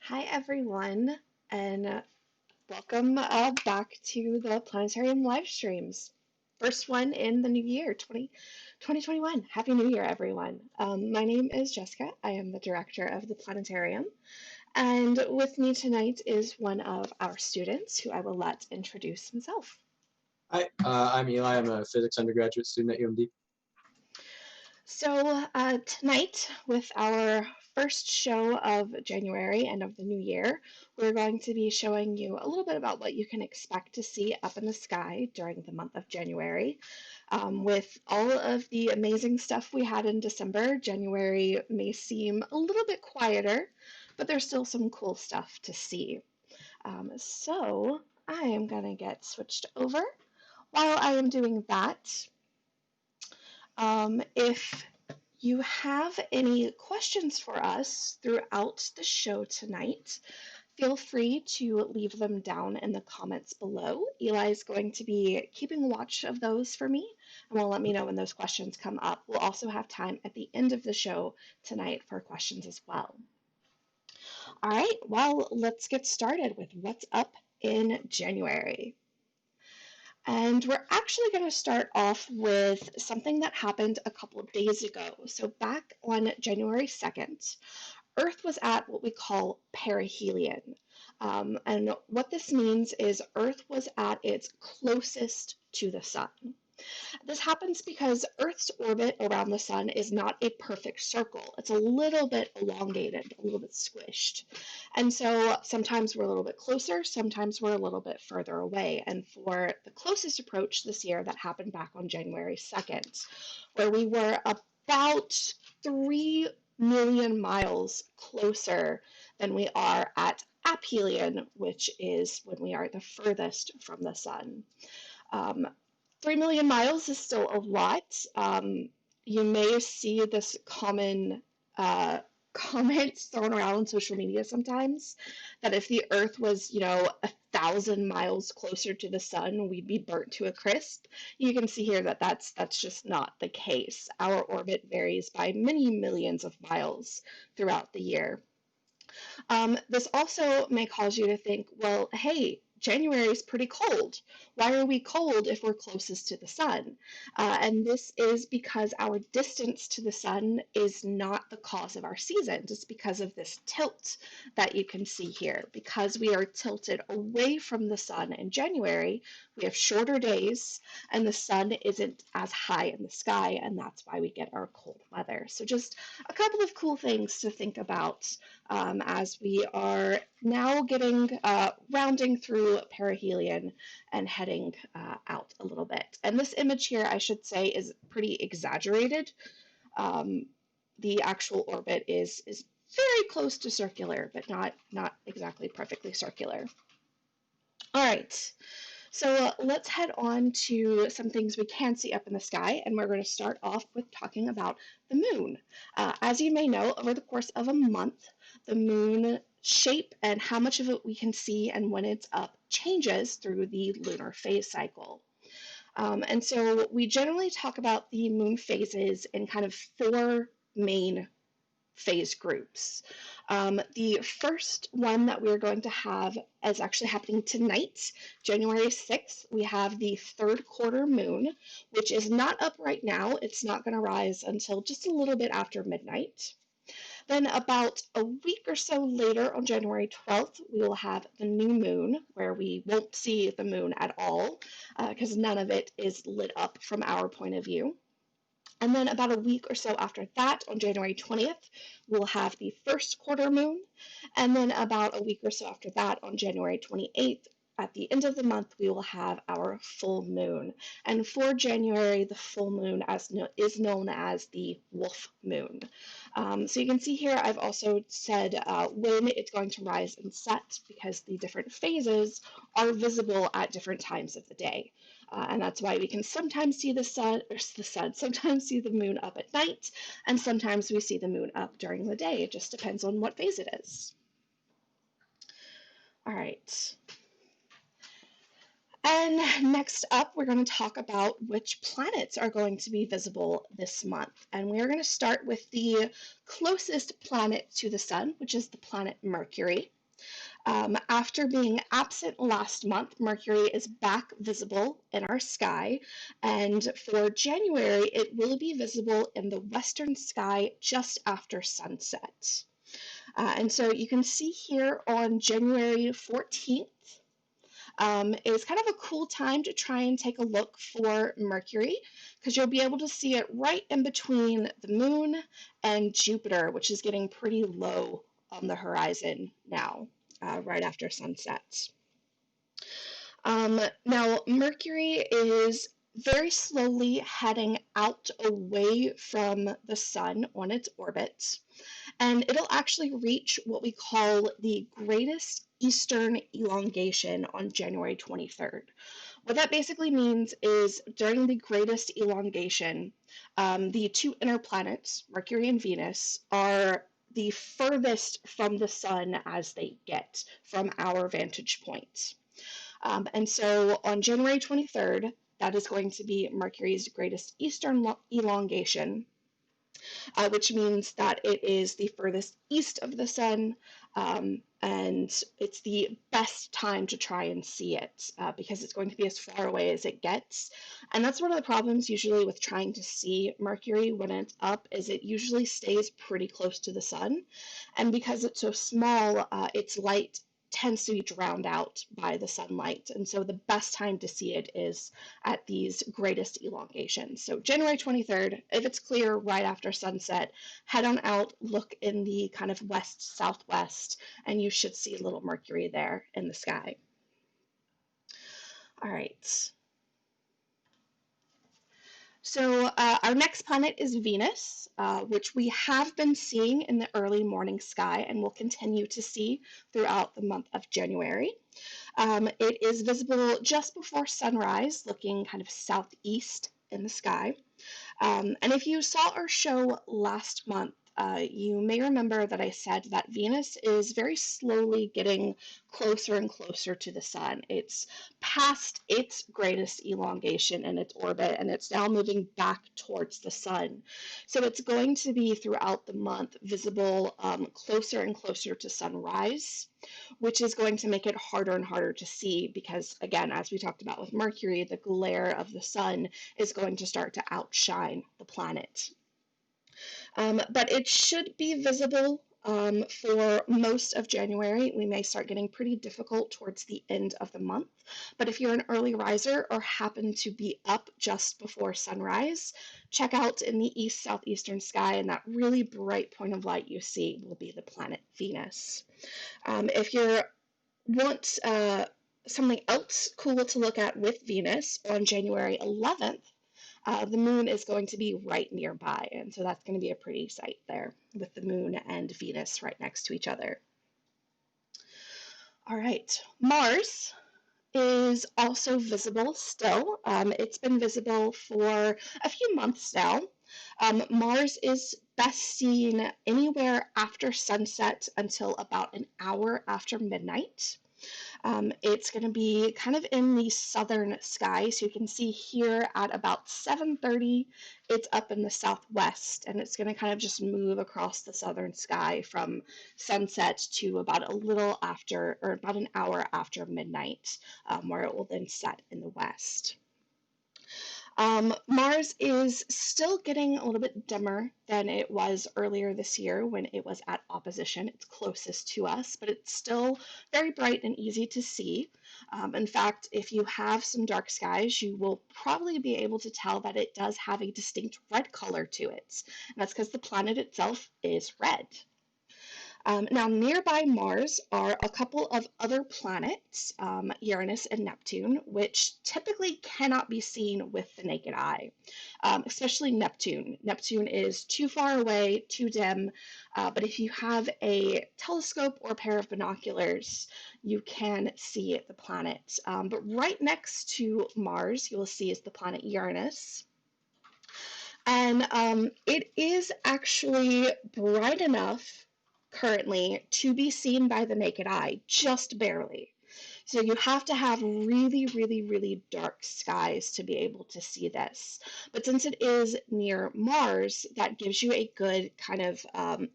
Hi, everyone, and welcome back to the Planetarium live streams. First one in the new year, 2021. Happy New Year, everyone. My name is Jessica. I am the director of the Planetarium, and with me tonight is one of our students who I will let introduce himself. Hi, I'm Eli. I'm a physics undergraduate student at UMD. So, tonight, with our first show of January and of the new year, we're going to be showing you a little bit about what you can expect to see up in the sky during the month of January. With all of the amazing stuff we had in December, January may seem a little bit quieter, but there's still some cool stuff to see. So, I am going to get switched over. While I am doing that, if you have any questions for us throughout the show tonight, feel free to leave them down in the comments below. Eli is going to be keeping watch of those for me and will let me know when those questions come up. We'll also have time at the end of the show tonight for questions as well. All right, well, let's get started with what's up in January. And we're actually going to start off with something that happened a couple of days ago. So back on January 2nd, Earth was at what we call perihelion. And what this means is Earth was at its closest to the sun. This happens because Earth's orbit around the sun is not a perfect circle. It's a little bit elongated, a little bit squished. And so sometimes we're a little bit closer, sometimes we're a little bit further away. And for the closest approach this year, that happened back on January 2nd, where we were about 3 million miles closer than we are at aphelion, which is when we are the furthest from the sun. 3 million miles is still a lot. You may see this common comment thrown around on social media sometimes that if the Earth was, 1,000 miles closer to the sun, we'd be burnt to a crisp. You can see here that that's just not the case. Our orbit varies by many millions of miles throughout the year. This also may cause you to think, well, hey, January is pretty cold. Why are we cold if we're closest to the sun? And this is because our distance to the sun is not the cause of our seasons. It's because of this tilt that you can see here. Because we are tilted away from the sun in January, we have shorter days and the sun isn't as high in the sky, and that's why we get our cold weather. So just a couple of cool things to think about as we are now rounding through perihelion and heading out a little bit. And this image here, I should say, is pretty exaggerated. The actual orbit is very close to circular, but not exactly perfectly circular. All right. So let's head on to some things we can see up in the sky, and we're going to start off with talking about the moon. As you may know, over the course of a month, the moon shape and how much of it we can see and when it's up changes through the lunar phase cycle. And so we generally talk about the moon phases in kind of four main phase groups. The first one that we're going to have is actually happening tonight, January 6th. We have the third quarter moon, which is not up right now. It's not going to rise until just a little bit after midnight. Then about a week or so later, on January 12th, we will have the new moon, where we won't see the moon at all, because none of it is lit up from our point of view. And then about a week or so after that, on January 20th, we'll have the first quarter moon. And then about a week or so after that, on January 28th, at the end of the month, we will have our full moon. And for January, the full moon is known as the wolf moon. So you can see here, I've also said when it's going to rise and set, because the different phases are visible at different times of the day. And that's why we can sometimes see sometimes see the moon up at night, and sometimes we see the moon up during the day. It just depends on what phase it is. All right. And next up, we're going to talk about which planets are going to be visible this month. And we're going to start with the closest planet to the sun, which is the planet Mercury. After being absent last month, Mercury is back visible in our sky, and for January, it will be visible in the western sky just after sunset. And so you can see here on January 14th, is kind of a cool time to try and take a look for Mercury because you'll be able to see it right in between the moon and Jupiter, which is getting pretty low on the horizon now, right after sunset. Now, Mercury is very slowly heading out away from the sun on its orbit, and it'll actually reach what we call the greatest eastern elongation on January 23rd. What that basically means is during the greatest elongation, the two inner planets, Mercury and Venus, are the furthest from the sun as they get from our vantage point. And so on January 23rd, that is going to be Mercury's greatest eastern elongation, which means that it is the furthest east of the sun, and it's the best time to try and see it because it's going to be as far away as it gets. And that's one of the problems usually with trying to see Mercury when it's up, is it usually stays pretty close to the sun. And because it's so small, its light tends to be drowned out by the sunlight. And so the best time to see it is at these greatest elongations. So January 23rd, if it's clear right after sunset, head on out, look in the kind of west-southwest, and you should see little Mercury there in the sky. All right. So our next planet is Venus, which we have been seeing in the early morning sky and will continue to see throughout the month of January. It is visible just before sunrise, looking kind of southeast in the sky. And if you saw our show last month, you may remember that I said that Venus is very slowly getting closer and closer to the sun. It's past its greatest elongation in its orbit, and it's now moving back towards the sun. So it's going to be throughout the month visible closer and closer to sunrise, which is going to make it harder and harder to see because, again, as we talked about with Mercury, the glare of the sun is going to start to outshine the planet. But it should be visible for most of January. We may start getting pretty difficult towards the end of the month. But if you're an early riser or happen to be up just before sunrise, check out in the east-southeastern sky, and that really bright point of light you see will be the planet Venus. If you want something else cool to look at with Venus, on January 11th, the moon is going to be right nearby, and so that's going to be a pretty sight there with the moon and Venus right next to each other. All right, Mars is also visible still. It's been visible for a few months now. Mars is best seen anywhere after sunset until about an hour after midnight. It's going to be kind of in the southern sky. So you can see here at about 7:30, it's up in the southwest, and it's going to kind of just move across the southern sky from sunset to about a little after, or about an hour after midnight, where it will then set in the west. Mars is still getting a little bit dimmer than it was earlier this year when it was at opposition. It's closest to us, but it's still very bright and easy to see. In fact, if you have some dark skies, you will probably be able to tell that it does have a distinct red color to it. And that's because the planet itself is red. Now, nearby Mars are a couple of other planets, Uranus and Neptune, which typically cannot be seen with the naked eye, especially Neptune. Neptune is too far away, too dim, but if you have a telescope or a pair of binoculars, you can see the planet. But right next to Mars, you will see is the planet Uranus. And it is actually bright enough currently to be seen by the naked eye, just barely. So you have to have really, really, really dark skies to be able to see this. But since it is near Mars, that gives you a good kind of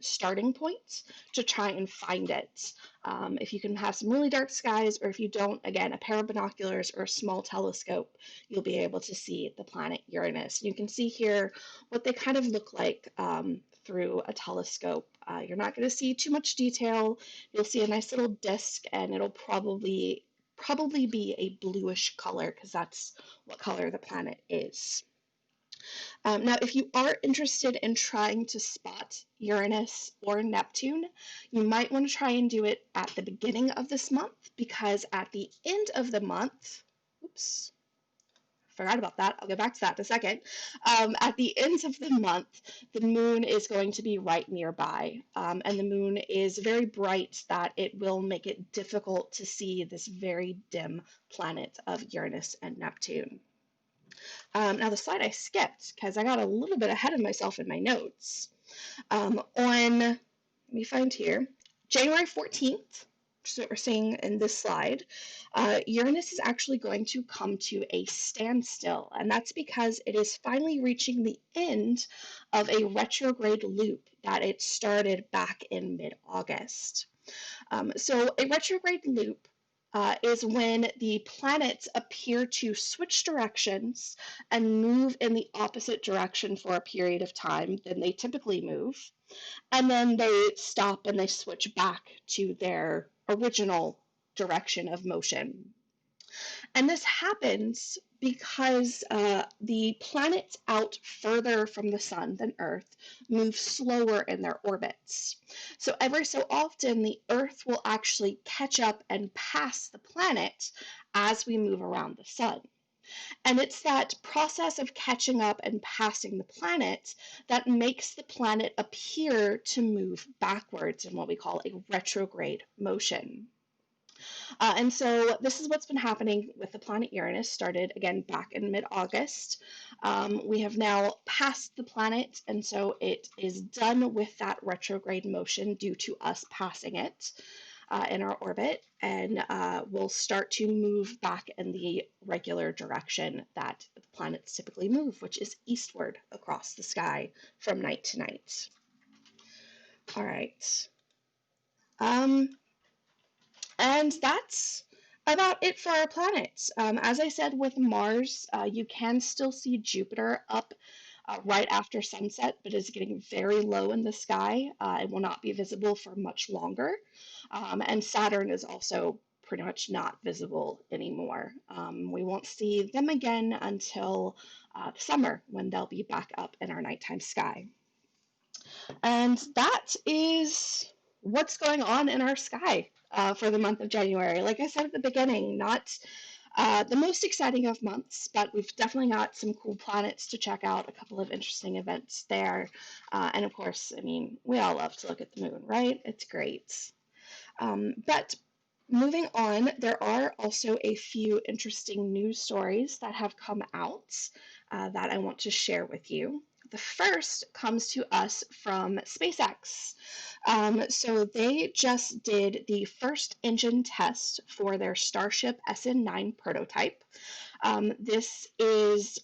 starting point to try and find it. If you can have some really dark skies, or if you don't, again, a pair of binoculars or a small telescope, you'll be able to see the planet Uranus. You can see here what they kind of look like through a telescope. You're not going to see too much detail. You'll see a nice little disc, and it'll probably be a bluish color because that's what color the planet is. Now, if you are interested in trying to spot Uranus or Neptune, you might want to try and do it at the beginning of this month, because at the end of the month, oops, forgot about that. I'll get back to that in a second. At the end of the month, the moon is going to be right nearby. And the moon is very bright that it will make it difficult to see this very dim planet of Uranus and Neptune. Now, the slide I skipped because I got a little bit ahead of myself in my notes. Let me find here, January 14th, which is what we're seeing in this slide, Uranus is actually going to come to a standstill, and that's because it is finally reaching the end of a retrograde loop that it started back in mid-August. So a retrograde loop is when the planets appear to switch directions and move in the opposite direction for a period of time than they typically move, and then they stop and they switch back to their original direction of motion. And this happens because the planets out further from the sun than Earth move slower in their orbits. So every so often, the Earth will actually catch up and pass the planet as we move around the sun. And it's that process of catching up and passing the planet that makes the planet appear to move backwards in what we call a retrograde motion. And so this is what's been happening with the planet Uranus, started again back in mid-August. We have now passed the planet, and so it is done with that retrograde motion due to us passing it in our orbit, and will start to move back in the regular direction that the planets typically move, which is eastward across the sky from night to night. All right. And that's about it for our planets. As I said with Mars, you can still see Jupiter up right after sunset, but is getting very low in the sky. It will not be visible for much longer. And Saturn is also pretty much not visible anymore. We won't see them again until the summer, when they'll be back up in our nighttime sky. And that is what's going on in our sky for the month of January. Like I said at the beginning, not the most exciting of months, but we've definitely got some cool planets to check out, a couple of interesting events there. And of course, I mean, we all love to look at the moon, right? It's great. But moving on, there are also a few interesting news stories that have come out that I want to share with you. The first comes to us from SpaceX. So they just did the first engine test for their Starship SN9 prototype. This is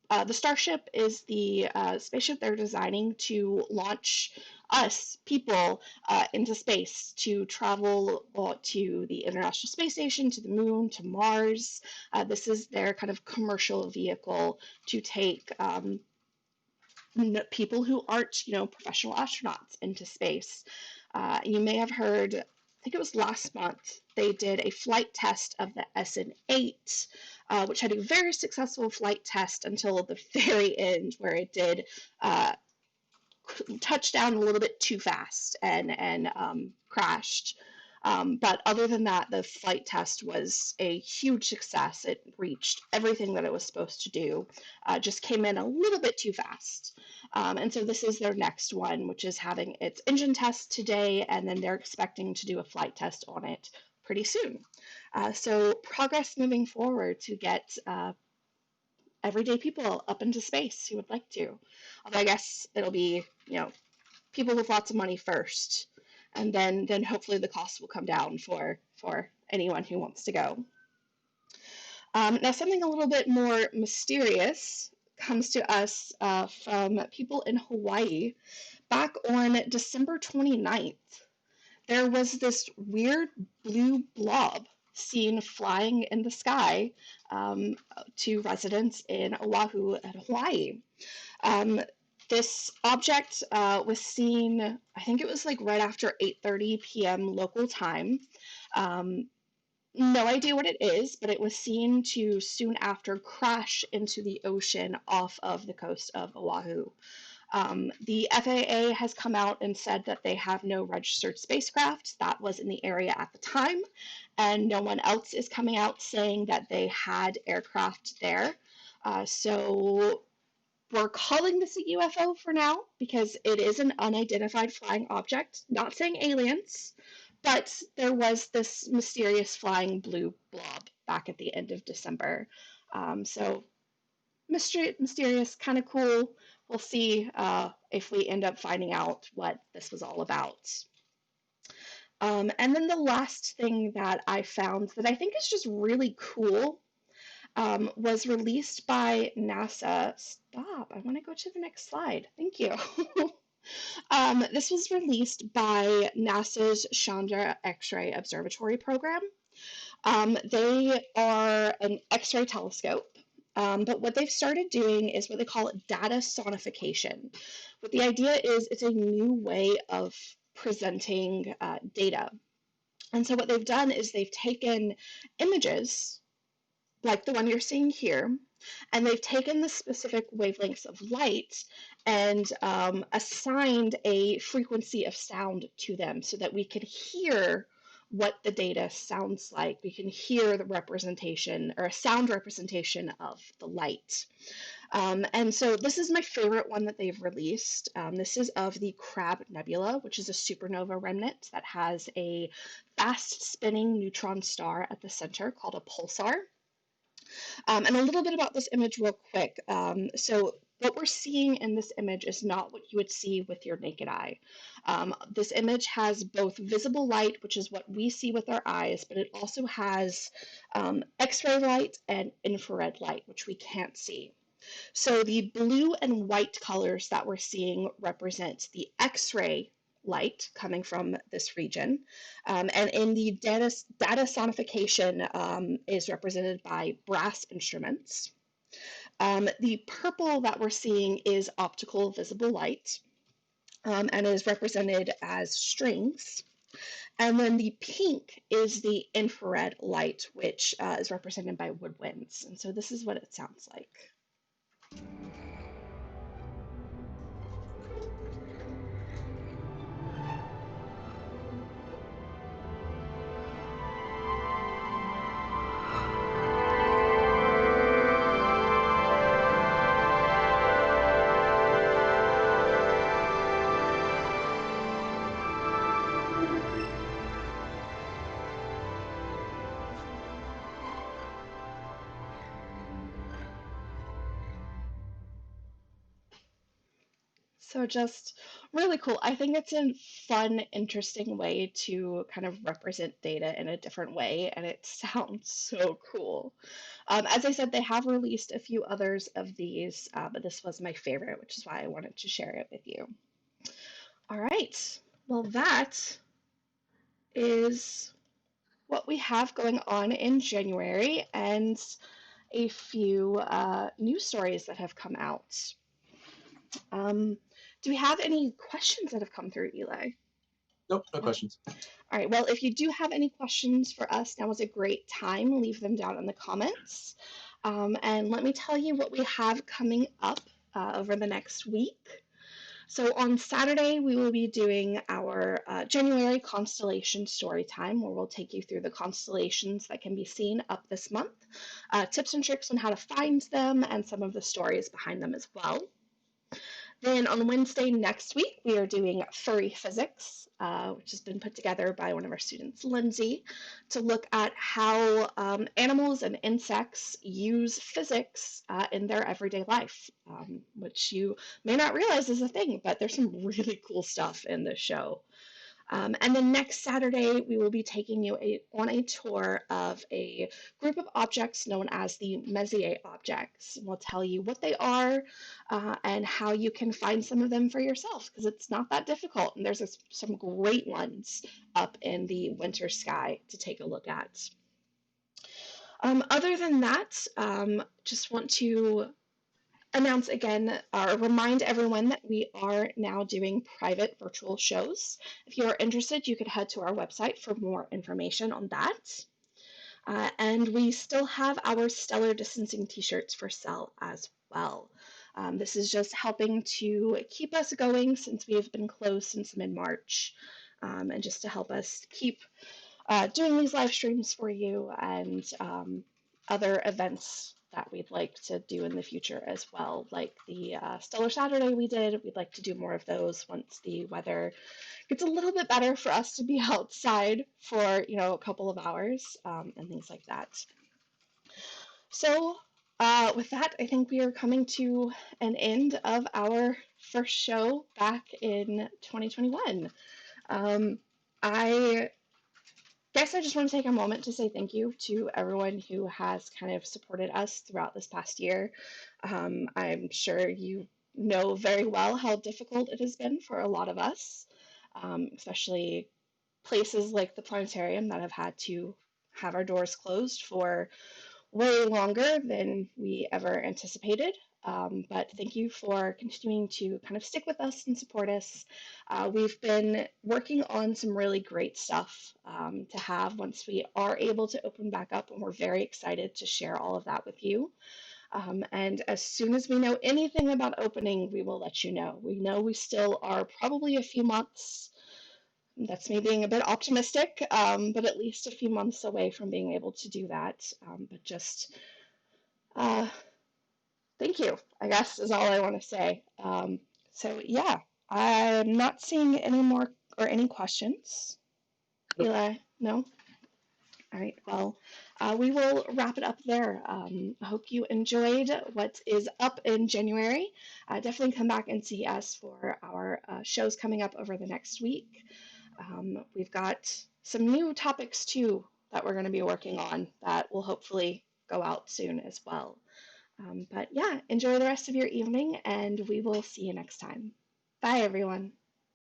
the Starship is the spaceship they're designing to launch us, people, into space, to travel to the International Space Station, to the Moon, to Mars. This is their kind of commercial vehicle to take people who aren't, professional astronauts into space. You may have heard, I think it was last month, they did a flight test of the SN8, which had a very successful flight test until the very end, where it did touch down a little bit too fast and crashed. But other than that, the flight test was a huge success. It reached everything that it was supposed to do, just came in a little bit too fast. And so this is their next one, which is having its engine test today, and then they're expecting to do a flight test on it pretty soon. So progress moving forward to get everyday people up into space who would like to. Although I guess it'll be, people with lots of money first, and then hopefully the cost will come down for anyone who wants to go. Now, something a little bit more mysterious comes to us from people in Hawaii. Back on December 29th, there was this weird blue blob seen flying in the sky to residents in Oahu and Hawaii. Um, this object was seen, I think it was like right after 8:30 p.m. local time. Um, no idea what it is, but it was seen to soon after crash into the ocean off of the coast of Oahu. The FAA has come out and said that they have no registered spacecraft that was in the area at the time, and no one else is coming out saying that they had aircraft there. So we're calling this a UFO for now because it is an unidentified flying object, not saying aliens, but there was this mysterious flying blue blob back at the end of December. So mysterious, kind of cool. We'll see if we end up finding out what this was all about. And then the last thing that I found that I think is just really cool was released by NASA. Stop, I want to go to the next slide. Thank you. This was released by NASA's Chandra X-ray Observatory program. They are an X-ray telescope, but what they've started doing is what they call data sonification. What the idea is, it's a new way of presenting data. And so what they've done is they've taken images like the one you're seeing here, and they've taken the specific wavelengths of light and assigned a frequency of sound to them so that we can hear what the data sounds like. We can hear the representation or a sound representation of the light. And so this is my favorite one that they've released. This is of the Crab Nebula, which is a supernova remnant that has a fast spinning neutron star at the center called a pulsar. And a little bit about this image real quick. So what we're seeing in this image is not what you would see with your naked eye. This image has both visible light, which is what we see with our eyes, but it also has X-ray light and infrared light, which we can't see. So the blue and white colors that we're seeing represent the X-ray light coming from this region. And in the data sonification is represented by brass instruments. The purple that we're seeing is optical visible light and is represented as strings. And then the pink is the infrared light, which is represented by woodwinds. And so this is what it sounds like. So just really cool. I think it's a fun, interesting way to kind of represent data in a different way, and it sounds so cool. As I said, they have released a few others of these, but this was my favorite, which is why I wanted to share it with you. All right. Well, that is what we have going on in January and a few news stories that have come out. Do we have any questions that have come through, Eli? Nope, no questions. All right, well, if you do have any questions for us, now is a great time. Leave them down in the comments. And let me tell you what we have coming up over the next week. So on Saturday, we will be doing our January constellation story time, where we'll take you through the constellations that can be seen up this month, tips and tricks on how to find them, and some of the stories behind them as well. Then on Wednesday next week, we are doing furry physics, which has been put together by one of our students, Lindsay, to look at how animals and insects use physics in their everyday life, which you may not realize is a thing, but there's some really cool stuff in this show. And then next Saturday, we will be taking you on a tour of a group of objects known as the Messier objects. We'll tell you what they are and how you can find some of them for yourself, because it's not that difficult. And there's some great ones up in the winter sky to take a look at. Other than that, just want to announce again or remind everyone that we are now doing private virtual shows. If you are interested, you could head to our website for more information on that. And we still have our stellar distancing t-shirts for sale as well. This is just helping to keep us going since we have been closed since mid-March, and just to help us keep doing these live streams for you and other events that we'd like to do in the future as well, like the Stellar Saturday we did. We'd like to do more of those once the weather gets a little bit better for us to be outside for a couple of hours and things like that. So with that, I think we are coming to an end of our first show back in 2021. I guess I just want to take a moment to say thank you to everyone who has kind of supported us throughout this past year. I'm sure you know very well how difficult it has been for a lot of us, especially places like the Planetarium that have had to have our doors closed for way longer than we ever anticipated. But thank you for continuing to kind of stick with us and support us. We've been working on some really great stuff to have once we are able to open back up, and we're very excited to share all of that with you. And as soon as we know anything about opening, we will let you know. We know we still are probably a few months. That's me being a bit optimistic, but at least a few months away from being able to do that. But just uh, thank you, I guess, is all I want to say. So, yeah, I'm not seeing any more or any questions. Nope. Eli, no? All right, well, we will wrap it up there. I hope you enjoyed what is up in January. Definitely come back and see us for our shows coming up over the next week. We've got some new topics too that we're going to be working on that will hopefully go out soon as well. But yeah, enjoy the rest of your evening, and we will see you next time. Bye, everyone.